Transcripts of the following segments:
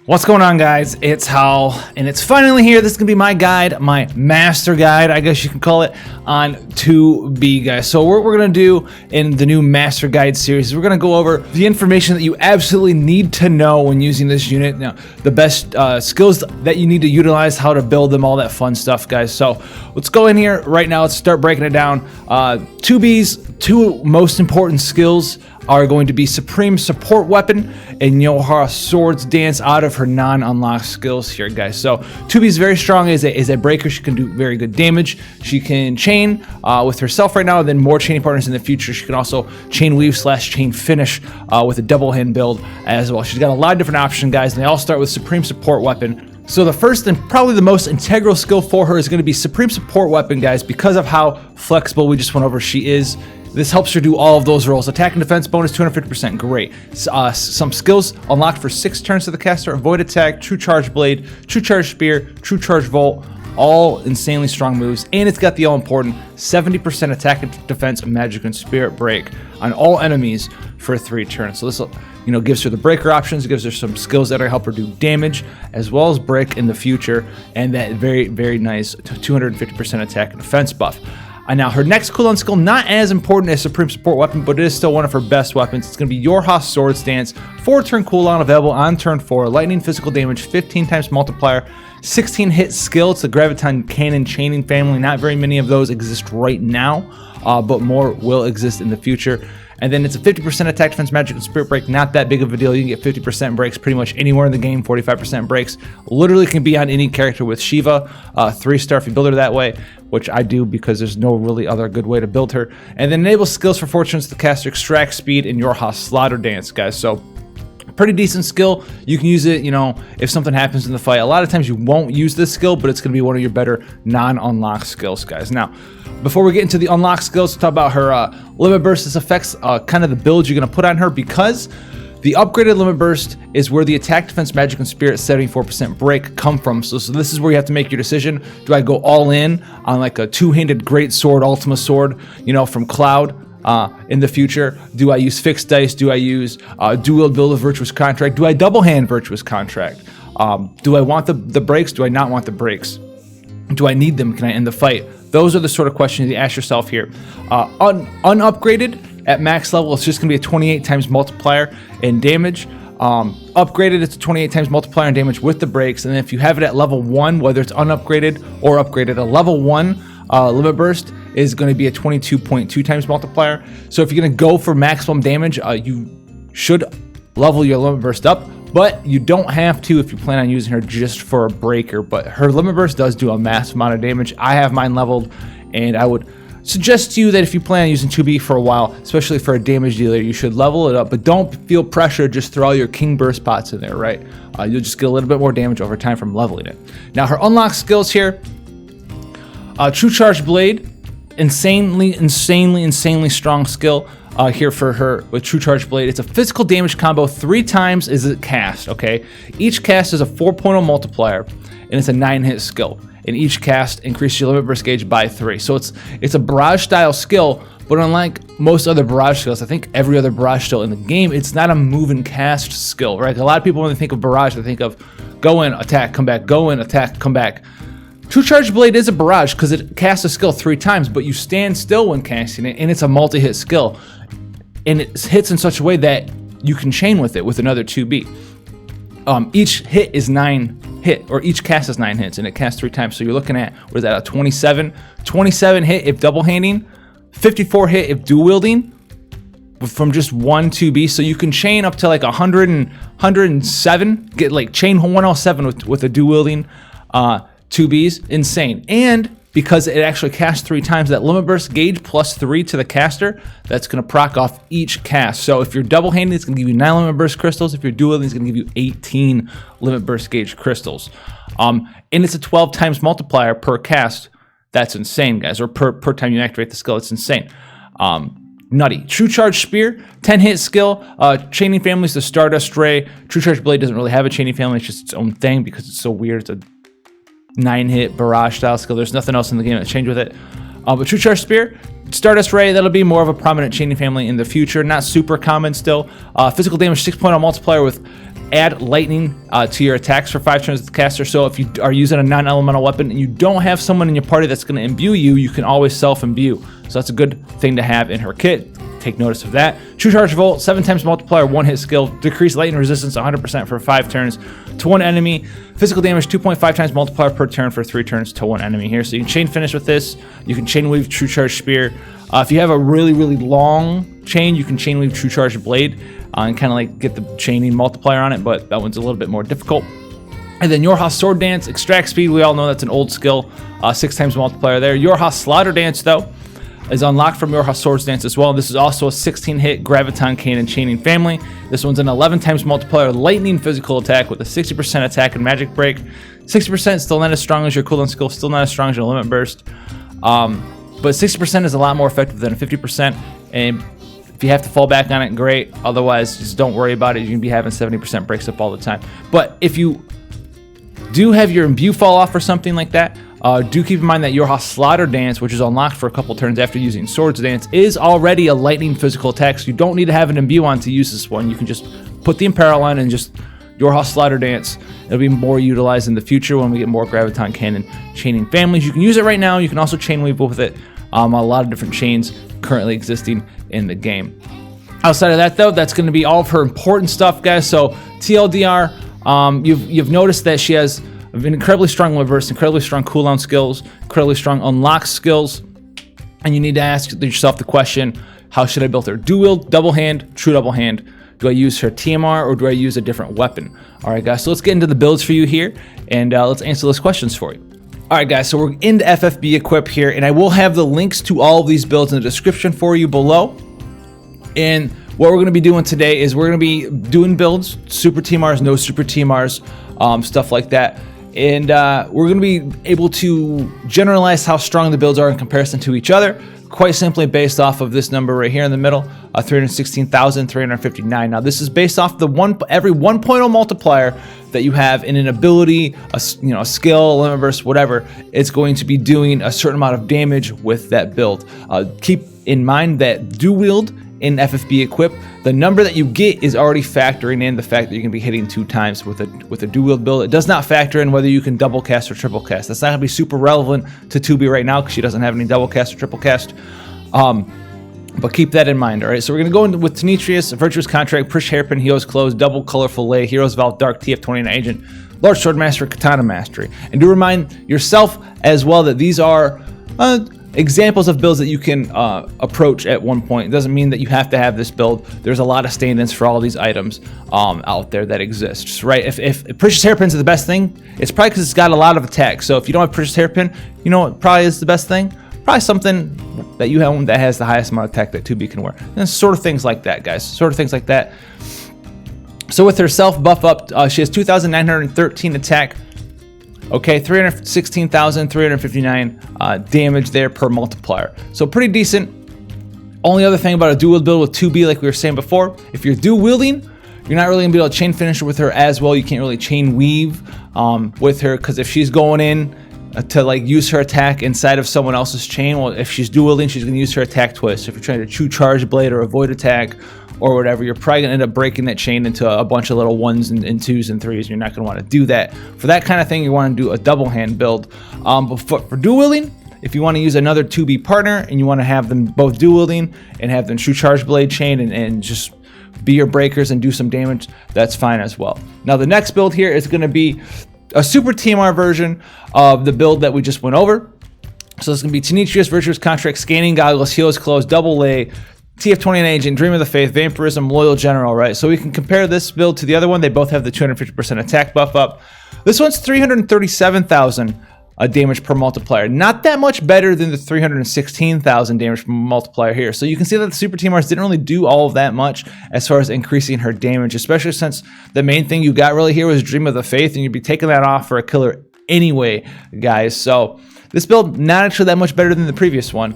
What's going on, guys? It's Hal, and it's finally here. This is going to be my guide, my master guide, I guess you can call it, on 2B, guys. So what we're going to do in the new master guide series is we're going to go over the information that you absolutely need to know when using this unit. Now, the best skills that you need to utilize, how to build them, all that fun stuff, guys. So let's go in here right now. Let's start breaking it down. 2B's two most important skills are going to be Supreme Support Weapon and Yohara Swords Dance out of her non-unlocked skills here, guys. So 2B is very strong as a breaker. She can do very good damage. She can chain with herself right now, and then more chaining partners in the future. She can also chain weave / chain finish with a double hand build as well. She's got a lot of different options, guys, and they all start with Supreme Support Weapon. So the first and probably the most integral skill for her is going to be Supreme Support Weapon, guys, because of how flexible we just went over she is. This helps her do all of those roles. Attack and defense bonus 250%, great. Some skills unlocked for 6 turns to the caster: Avoid Attack, True Charge Blade, True Charge Spear, True Charge Volt, all insanely strong moves. And it's got the all-important 70% attack and defense, magic and spirit break on all enemies for 3 turns. So this, gives her the breaker options. It gives her some skills that are help her do damage as well as break in the future, and that very, very nice 250% attack and defense buff. Now, her next cooldown skill, not as important as Supreme Support Weapon, but it is still one of her best weapons. It's going to be Yohara Swords Dance, 4-turn cooldown available on turn 4, lightning physical damage, 15 times multiplier, 16 hit skill. It's the Graviton Cannon chaining family. Not very many of those exist right now, but more will exist in the future. And then it's a 50% attack, defense, magic, and spirit break. Not that big of a deal. You can get 50% breaks pretty much anywhere in the game. 45% breaks literally can be on any character with Shiva. 3-star if you build her that way, which I do because there's no really other good way to build her. And then enable skills for 4 turns to the caster: Extract, Speed, and Yohara Slaughter Dance, guys. So pretty decent skill. You can use it, if something happens in the fight. A lot of times you won't use this skill, but it's going to be one of your better non-unlocked skills, guys. Now, before we get into the unlocked skills, let's talk about her limit burst. This affects kind of the build you're going to put on her, because the upgraded limit burst is where the attack, defense, magic, and spirit 74% break come from. So this is where you have to make your decision. Do I go all in on like a 2-handed great sword, Ultima Sword, from Cloud? In the future, do I use fixed dice? Do I use dual build of Virtuous Contract? Do I double hand Virtuous Contract? Do I want the breaks? Do I not want the breaks? Do I need them? Can I end the fight? Those are the sort of questions you ask yourself here. Unupgraded at max level, it's just going to be a 28 times multiplier in damage. Upgraded, it's a 28 times multiplier in damage with the breaks. And then if you have it at level 1, whether it's unupgraded or upgraded, a level 1 limit burst is going to be a 22.2 times multiplier. So if you're going to go for maximum damage, you should level your limit burst up, but you don't have to if you plan on using her just for a breaker. But her limit burst does do a massive amount of damage. I have mine leveled, and I would suggest to you that if you plan on using 2B for a while, especially for a damage dealer, you should level it up, but don't feel pressure. Just throw all your King Burst pots in there, right? You'll just get a little bit more damage over time from leveling it. Now, her unlocked skills here: True Charge Blade, insanely strong skill here for her with True Charge Blade. It's a physical damage combo 3 times as it cast, okay? Each cast is a 4.0 multiplier, and it's a 9-hit skill. And each cast increases your limit burst gauge by 3. So it's a barrage style skill, but unlike most other barrage skills, I think every other barrage skill in the game, it's not a move and cast skill, right? A lot of people, when they think of barrage, they think of go in, attack, come back, go in, attack, come back. True Charge Blade is a barrage because it casts a skill 3 times, but you stand still when casting it, and it's a multi-hit skill. And it hits in such a way that you can chain with it with another 2B. Each hit is 9 hit, or each cast is 9 hits, and it casts 3 times. So you're looking at, what is that, a 27 hit if double handing, 54 hit if dual wielding, from just 1 2B. So you can chain up to like 100 and 107, get like chain 107 with a dual wielding 2Bs, insane. And because it actually casts 3 times, that limit burst gauge plus 3 to the caster, that's going to proc off each cast. So if you're double handed, it's going to give you 9 limit burst crystals. If you're dual wielding, it's going to give you 18 limit burst gauge crystals. And it's a 12 times multiplier per cast. That's insane, guys. Or per time you activate the skill, it's insane. Nutty. True Charge Spear, 10-hit skill. Chaining family is the Stardust Ray. True Charge Blade doesn't really have a chaining family. It's just its own thing because it's so weird. It's a 9-hit barrage style skill. There's nothing else in the game that changed with it. But True Charge Spear, Stardust Ray, that'll be more of a prominent chaining family in the future. Not super common still. Physical damage 6.0 multiplier with add lightning to your attacks for 5 turns with the caster. So if you are using a non-elemental weapon and you don't have someone in your party that's going to imbue you, you can always self-imbue. So that's a good thing to have in her kit. Take notice of that. True Charge Volt, 7 times multiplier, 1-hit skill. Decrease lightning resistance 100% for 5 turns to 1 enemy. Physical damage 2.5 times multiplier per turn for 3 turns to 1 enemy here. So you can chain finish with this. You can chain weave True Charge Spear. If you have a really, really long chain, you can chain weave True Charge Blade and kind of like get the chaining multiplier on it, but that one's a little bit more difficult. And then Yorha's Sword Dance, Extract Speed. We all know that's an old skill. 6 times multiplier there. Yorha's Slaughter Dance, though, is unlocked from Yorha's Sword Dance as well. This is also a 16-hit Graviton Cannon Chaining family. This one's an 11 times multiplier lightning physical attack with a 60% attack and magic break. 60% still not as strong as your cooldown skill, still not as strong as your limit burst. But 60% is a lot more effective than a 50%. And if you have to fall back on it, great. Otherwise, just don't worry about it. You can be having 70% breaks up all the time. But if you do have your imbue fall off or something like that, do keep in mind that Yorha's Slaughter Dance, which is unlocked for a couple turns after using Swords Dance, is already a lightning physical attack, so you don't need to have an imbue on to use this one. You can just put the Imperil on and just Yorha's Slaughter Dance. It'll be more utilized in the future when we get more Graviton Cannon chaining families. You can use it right now. You can also chain weave with it. A lot of different chains currently existing in the game. Outside of that, though, that's going to be all of her important stuff, guys. So TLDR, you've noticed that she has an incredibly strong reverse, incredibly strong cooldown skills, incredibly strong unlock skills, and you need to ask yourself the question: how should I build her? Dual wield, double hand, true double hand. Do I use her TMR or do I use a different weapon? All right, guys. So let's get into the builds for you here, and let's answer those questions for you. All right, guys. So we're into FFBE Equip here, and I will have the links to all of these builds in the description for you below. And what we're going to be doing today is we're going to be doing builds, super TMRs, no super TMRs, stuff like that. And we're going to be able to generalize how strong the builds are in comparison to each other, quite simply based off of this number right here in the middle, 316,359. Now, this is based off the every 1.0 multiplier that you have in an ability, a skill, limit burst, whatever. It's going to be doing a certain amount of damage with that build. Keep in mind that dual wield in FFBE Equip, the number that you get is already factoring in the fact that you can be hitting 2 times with a dual wield build. It does not factor in whether you can double cast or triple cast. That's not going to be super relevant to 2B right now because she doesn't have any double cast or triple cast. But keep that in mind, all right? So we're going to go into with Denetrius, Virtuous Contract, Prish Hairpin, Hero's Clothes, Double Colorful Lay, Hero's Vault, Dark, TF29 Agent, Large Sword Master, Katana Mastery. And do remind yourself as well that these are examples of builds that you can approach at one point. It doesn't mean that you have to have this build. There's a lot of stand-ins for all these items out there that exist, right? If Precious Hairpins are the best thing, it's probably because it's got a lot of attack. So if you don't have Precious Hairpin, you know what probably is the best thing? Probably something that you have that has the highest amount of attack that 2B can wear. And sort of things like that, guys. Sort of things like that. So with her self buff up, she has 2,913 attack. Okay, 316,359 damage there per multiplier. So pretty decent. Only other thing about a dual build with 2B, like we were saying before, if you're dual wielding, you're not really gonna be able to chain finish with her as well. You can't really chain weave with her, because if she's going in to like use her attack inside of someone else's chain, well, if she's dual wielding, she's gonna use her attack twice. So if you're trying to true charge blade or avoid attack or whatever, you're probably gonna end up breaking that chain into a bunch of little 1s and 2s and 3s. You're not gonna want to do that. For that kind of thing, you want to do a double hand build. But for dual wielding, if you want to use another 2B partner and you want to have them both dual wielding and have them true charge blade chain and just be your breakers and do some damage, that's fine as well. Now the next build here is going to be a super TMR version of the build that we just went over. So it's going to be Denetrius, Virtuous Contract, Scanning Goggles, Hero's Clothes, Double Lay, TF29 Agent, Dream of the Faith, Vampirism, Loyal General, right? So we can compare this build to the other one. They both have the 250% attack buff up. This one's 337,000 damage per multiplier. Not that much better than the 316,000 damage per multiplier here. So you can see that the Super TMRs didn't really do all of that much as far as increasing her damage, especially since the main thing you got really here was Dream of the Faith, and you'd be taking that off for a killer anyway, guys. So this build, not actually that much better than the previous one.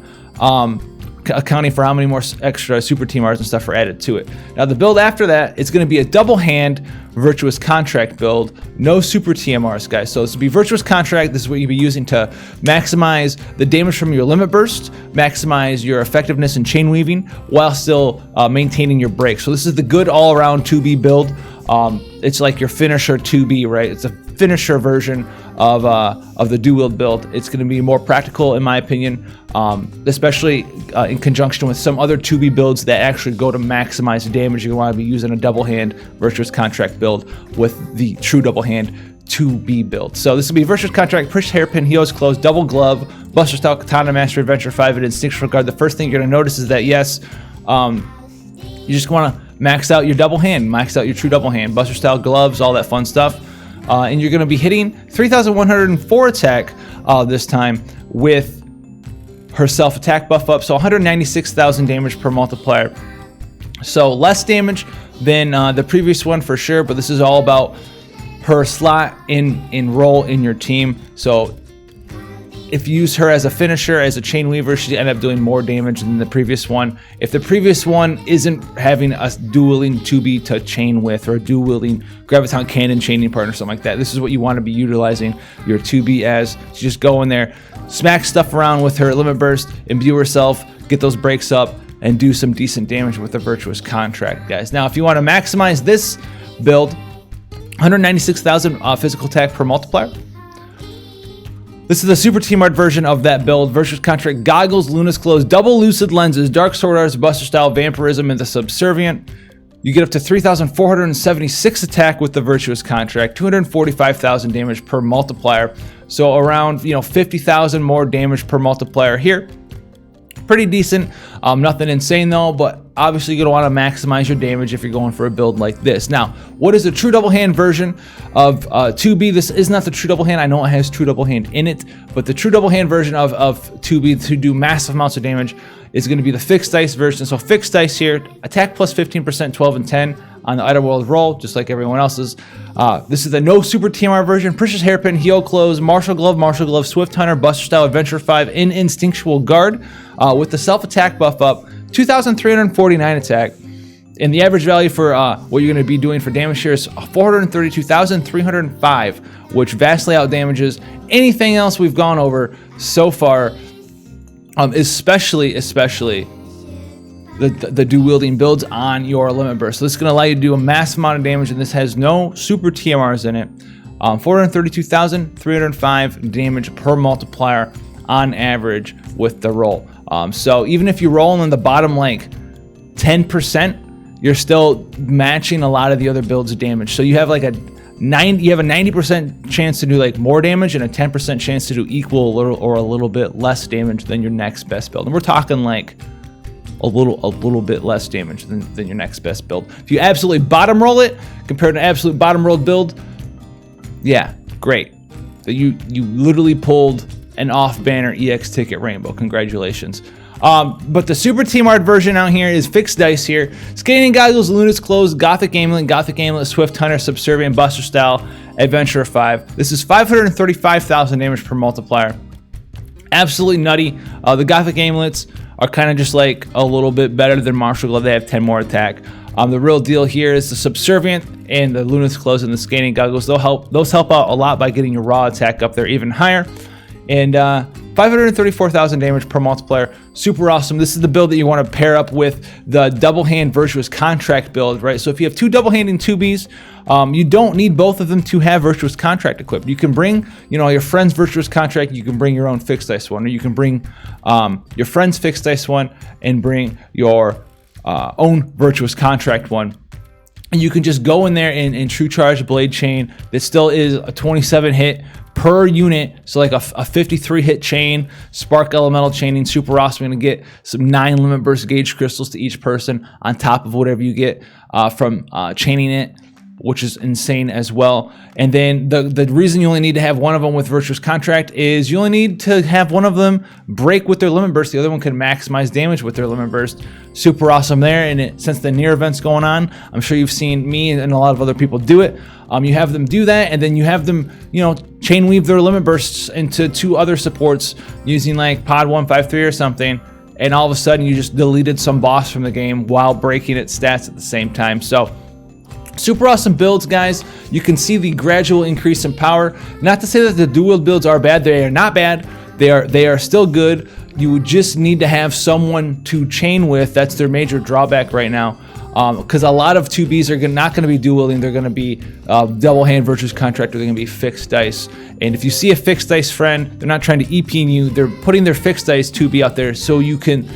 Accounting for how many more extra super TMRs and stuff are added to it. Now the build after that, it's going to be a double hand Virtuous Contract build, no super TMRs, guys. So this will be Virtuous Contract. This is what you'll be using to maximize the damage from your limit burst, maximize your effectiveness in chain weaving, while still maintaining your break. So this is the good all-around 2B build. it's like your finisher 2B, right? It's a finisher version of the dual wield build. It's going to be more practical, in my opinion, especially in conjunction with some other 2B builds that actually go to maximize damage. You're going to want to be using a double hand Virtuous Contract build with the true double hand 2B build. So this will be Virtuous Contract, Push Hairpin, Heels Closed, Double Glove, Buster Style, Katana Master, Adventure 5, and Instinctual Guard. The first thing you're going to notice is that, yes, you just want to max out your double hand, max out your true double hand, Buster Style gloves, all that fun stuff. And you're going to be hitting 3,104 attack this time with her self attack buff up, so 196,000 damage per multiplier. So less damage than the previous one for sure, but this is all about her slot in role in your team. So if you use her as a finisher, as a chain weaver, she end up doing more damage than the previous one. If the previous one isn't having a dual-wielding 2B to chain with, or a dual-wielding graviton cannon chaining partner, something like that, this is what you want to be utilizing your 2B as. So just go in there, smack stuff around with her limit burst, imbue herself, get those breaks up, and do some decent damage with the Virtuous Contract, guys. Now, if you want to maximize this build, 196,000 physical attack per multiplier. This is the Super Team-Art version of that build. Virtuous Contract, Goggles, Luna's Clothes, Double Lucid Lenses, Dark Sword Arts, Buster Style, Vampirism, and the Subservient. You get up to 3,476 attack with the Virtuous Contract, 245,000 damage per multiplier. So around 50,000 more damage per multiplier here. Pretty decent. Nothing insane though, but obviously you're going to want to maximize your damage if you're going for a build like this. Now, what is the true double hand version of 2B? This is not the true double hand. I know it has true double hand in it, but the true double hand version of 2B to do massive amounts of damage is going to be the fixed dice version. So fixed dice here, attack plus 15%, 12 and 10 on the Idleworld roll, just like everyone else's. This is the no Super TMR version. Precious Hairpin, Heel Close, Martial Glove, Swift Hunter, Buster Style, Adventure 5, in Instinctual Guard with the self-attack buff up, 2,349 attack. And the average value for what you're going to be doing for damage here is 432,305, which vastly outdamages anything else we've gone over so far, especially the dual-wielding builds on your limit burst. So this is going to allow you to do a massive amount of damage, and this has no super TMRs in it. 432,305 damage per multiplier on average with the roll. So even if you're rolling in the bottom like 10%, you're still matching a lot of the other builds' damage. So you have like a 90% chance to do like more damage and a 10% chance to do equal or a little bit less damage than your next best build. And we're talking like a little bit less damage than your next best build. If you absolutely bottom roll it compared to an absolute bottom roll build, yeah, great. You literally pulled an off-banner EX ticket rainbow. Congratulations. But the Super Team Art version out here is fixed dice here. Skating Goggles, Luna's Clothes, Gothic Amulet, Swift Hunter, Subservient, Buster Style, Adventure 5. This is 535,000 damage per multiplier. Absolutely nutty. The Gothic Amulets are kind of just like a little bit better than Martial Glove. They have 10 more attack. The real deal here is the Subservient and the Luna's Clothes and the Skating Goggles. Those help out a lot by getting your raw attack up there even higher. And 534,000 damage per multiplier. Super awesome. This is the build that you want to pair up with the double hand Virtuous Contract build, right? So if you have two double handing 2Bs, you don't need both of them to have Virtuous Contract equipped. You can bring, your friend's Virtuous Contract. You can bring your own fixed dice one, or you can bring your friend's fixed dice one and bring your own Virtuous Contract one. And you can just go in there and True Charge Blade Chain. That still is a 27 hit per unit, so like a 53 hit chain, Spark Elemental chaining, super awesome. You're gonna get some 9 limit burst gauge crystals to each person on top of whatever you get from chaining it, which is insane as well. And then the reason you only need to have one of them with Virtuous Contract is you only need to have one of them break with their limit burst. The other one can maximize damage with their limit burst. Super awesome there. And since the near event's going on, I'm sure you've seen me and a lot of other people do it. You have them do that, and then you have them, chain weave their limit bursts into 2 other supports using like Pod 153 or something, and all of a sudden you just deleted some boss from the game while breaking its stats at the same time. So super awesome builds, guys. You can see the gradual increase in power. Not to say that the dual builds are bad. They are not bad. They are still good. you would just need to have someone to chain with. That's their major drawback right now, because a lot of 2Bs are not going to be dual wielding. They're going to be double hand Virtuous Contract, or they're going to be fixed dice. And if you see a fixed dice friend, they're not trying to EP you. They're putting their fixed dice 2B out there so you can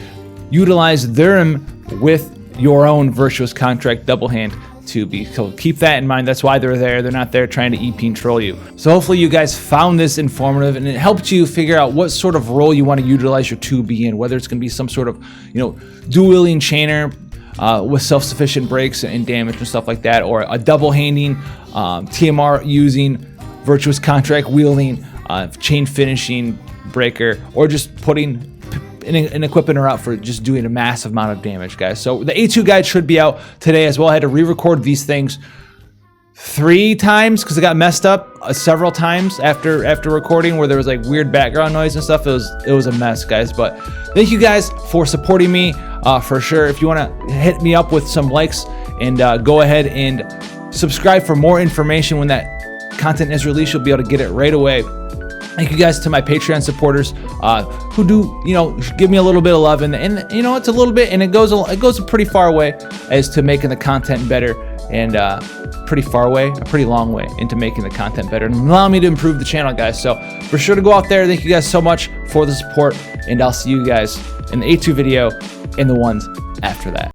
utilize them with your own Virtuous Contract double hand 2B. So keep that in mind. That's why they're there. They're not there trying to EP and troll you. So hopefully you guys found this informative and it helped you figure out what sort of role you want to utilize your 2B in, whether it's going to be some sort of, dual wielding chainer with self-sufficient breaks and damage and stuff like that, or a double handing TMR using Virtuous Contract wielding chain finishing breaker, or just putting an equipment out for just doing a massive amount of damage, guys. So the A2 guide should be out today as well. I had to re-record these things 3 times because it got messed up several times after recording, where there was like weird background noise and stuff. It was a mess, guys. But thank you guys for supporting me for sure. If you want to hit me up with some likes, and go ahead and subscribe for more information when that content is released. You'll be able to get it right away. Thank you guys to my Patreon supporters who do, give me a little bit of love, and it's a little bit, and it goes a pretty far way as to making the content better, and a pretty long way into making the content better and allowing me to improve the channel, guys. So for sure to go out there. Thank you guys so much for the support, and I'll see you guys in the A2 video and the ones after that.